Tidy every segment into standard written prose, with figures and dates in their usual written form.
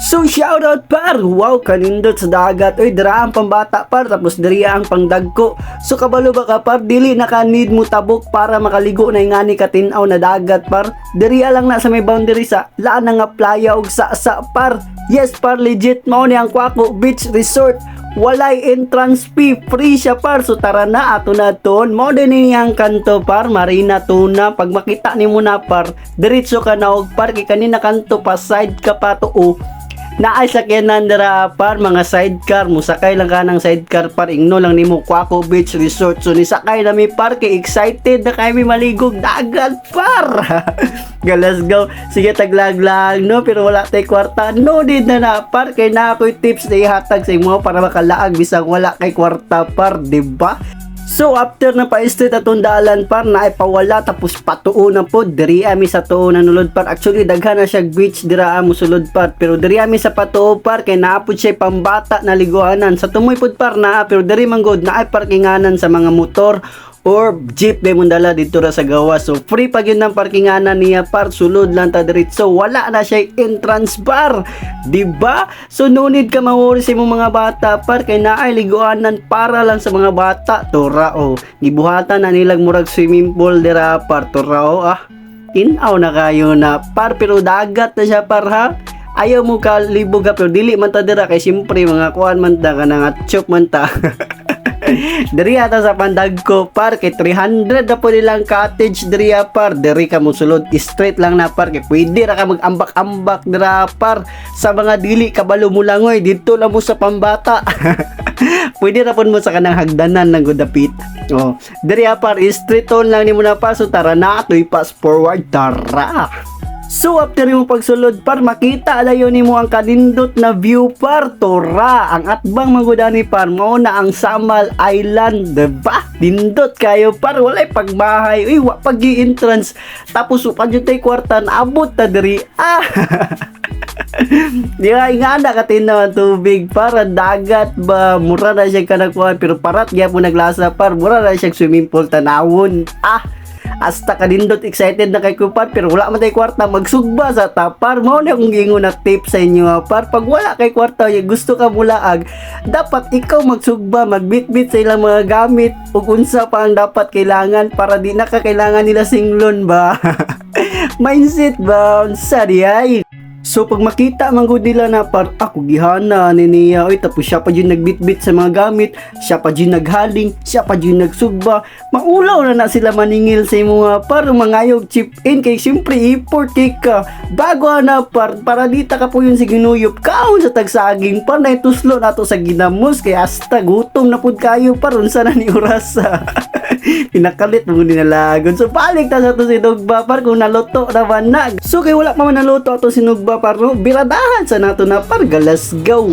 So shoutout par, wow kanindot sa dagat, oy dira ang pambata par, tapos diriya ang pangdagko. So kabalo ba ka par, dili na ka need mo tabok para makaligo na ingani ka tinaw na dagat par. Diriya lang na sa may boundary sa laan nga playa og sa par. Yes par, legit mao ni ang Quaco Beach Resort. Walay entrance fee, free siya par. So tara na ato na ton. Mao din niyang kanto par, Marina Tuna. Pag makita nimo na par, diretso ka na og par kay kanina kanto pa side ka pa tuo. Naay sakyanan dira par, mga sidecar mo sakay lang ka ng sidecar par, ingno lang nimo Quaco Beach Resort. So ni sakay na mi par kay excited na kay mi maligog dagat par. Let's go. Sige taglaglag no, pero wala tay kwarta. No need na par kay na ako'y tips na ihatag sa imo para makalaag bisag wala kay kwarta par, di ba? So after na pa-street atong dalan par, na ay pawala tapos patuo na po diri ami sa tuo na nulod par. Actually daghan na siya beach dira amo sulod par, pero diri ami sa patuo par kay naapod siya pambata na liguanan. Sa tumoy pod par na, pero diri manggod na ay parkinganan sa mga motor or jeep day mong dala dito ra sa gawas. So free pag yun ng parkinganan niya par, sulod lang ta diretso, wala na siya entrance bar, diba? So no need ka mawori sa imong mga bata par kay naay liguanan para lang sa mga bata. Tora o gibuhatan na nilag murag swimming pool dira par, tora o tinaw na kayo na par, pero dagat na siya par ha. Ayaw mo ka libog pero dili man ta dira kay simpre mga kuan man ta kanang atchop man ta. Diri ata sa Pandagko par kay 300 na po nilang cottage diri par. Diri ka mo sulod straight lang na par kay pwede ra ka mag-ambak-ambak dira par. Sa mga dili kabalo mo langoy dito lang mo sa pambata. Pwede ra pud mo sa kanang hagdanan ng gudapit. Oh, diri par straight on lang nimo na pa. So tara na atoy fast forward, tara. So after yung pagsulod par, makita alayo nimo ang kanindot na view par, tora ang atbang magudani par, mao na ang Samal Island, diba? Dindot kayo par, walay pagbahay, uy wa pag-i-entrance, tapos upad yung tay kwartan, abot ta diri di ba ingana ka tinaw ang tubig para dagat ba, mura na siya kanagkuhan, pero parat gyapon naglasa par, mura na siya swimming pool tanawon. Hasta kanindot excited na kay kupar, pero wala man tay kwarta, magsugba sa tapar. Mao na akong gingon na tip sa inyo par, pag wala kay kwarta gusto ka mulaag, dapat ikaw magsugba, magbitbit sa ilang mga gamit ug unsa pa ang dapat kailangan para di na ka kailangan nila singlon ba. Mindset ba unsa di ay. So pag makita man gud nila na par, ako gihana ni niya, oy tapos siya pa jud nagbitbit sa mga gamit, siya pa jud naghaling, siya pa jud nagsugba, maulaw na sila maningil sa mga par, mangayog chip in kay siyempre import kay ka bago na par, para dita ka po yun si ginuyop kaon sa tagsaging par, na ituslo nato sa ginamos kay hasta gutom na pud kayo par, unsa na ni orasa. Pinakalit mo ninalagon. So balik ta sa to si Dugba par kung naluto naman na. So kay wala pa man naluto ato si Dugba par, no? Biradahan sa nato na par, let's go.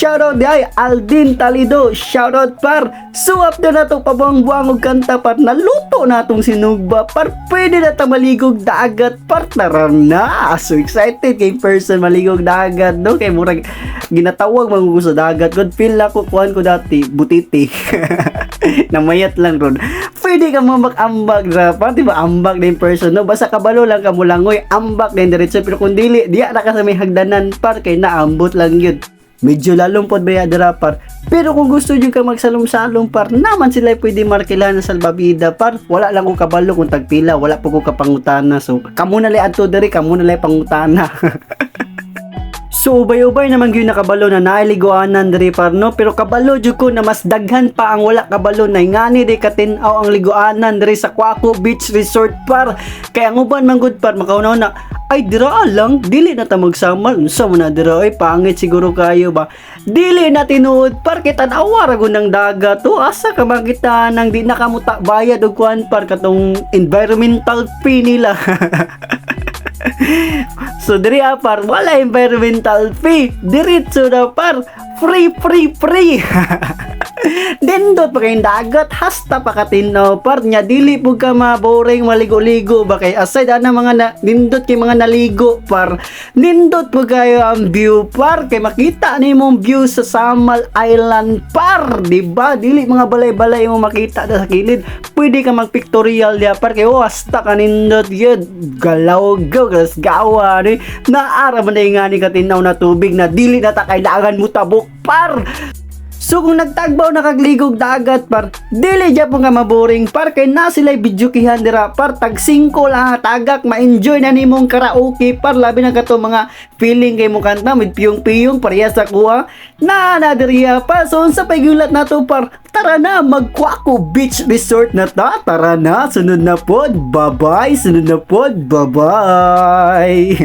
Shoutout di ay Aldin Talido, shoutout par. So after na to pabuang-buang og kanta par, naluto na tong sinugba par, pwede na ta maligog dagat par, tara na. So excited kay person maligog dagat no, kay murag ginatawag mangugo sa dagat. Good feel na ko kuan ko dati butiti. Namayat lang ron. Pwede ka mo mag-ambag ra par, di ba ambag din person no, basta kabalo lang ka mo langoy, ambak din diretso, pero kung dili diya na ka sa may hagdanan par, kay naambot lang yun. Medyo lalong pod baya dira par, pero kung gusto nyo ka magsalom-salom par, naman sila pwede markilan sa salbabida par, wala lang ko kabalo kung tagpila, wala po ko kapangutana. So kamo na lay adto diri, kamo na lay pangutana. So ubay-ubay naman gyud nakabalo na nailiguanan diri par no, pero kabalo jud ko na mas daghan pa ang wala kabalo na ngani di katin-aw ang liguanan diri sa Quaco Beach Resort par. Kaya ang uban man gud par makaunaw na ay dira lang dili na ta magsamar unsa man na dira ay pangit siguro kayo ba. Dili na tinuod par kita nawara gud ng dagat to asa ka makita nang di na kamuta bayad og kuan par katong environmental fee nila. So diri par wala environmental fee, diretso na par free. Dindot pa kayong dagat, hasta pa katinaw par nya dili po ka maboring maligo-ligo ba kay aside na mga nindot kay mga naligo par nindot po kayo ang view par kay makita ni mong view sa Samal Island par, diba? Dili mga balay-balay mo makita sa kilid, pwede ka mag-pictorial dia par kay hasta ka nindot yun galaw-gaw gawa ni naara man nga ni katinaw na tubig na dili na ta kailangan mo tabok par. So kung nagtagbaw nakagligog dagat par, dili dya po nga maboring par kay na sila'y bidyukihan dira par tag 5 lang tagak ma-enjoy na nimong karaoke par labi na kato mga feeling kay mo kanta with piyong-piyong pareha sa kuha na diriya pa. So unsa pay gulat nato par, tara na mag Quaco Beach Resort na ta, tara na sunod na pod, bye bye sunod na pod, bye bye.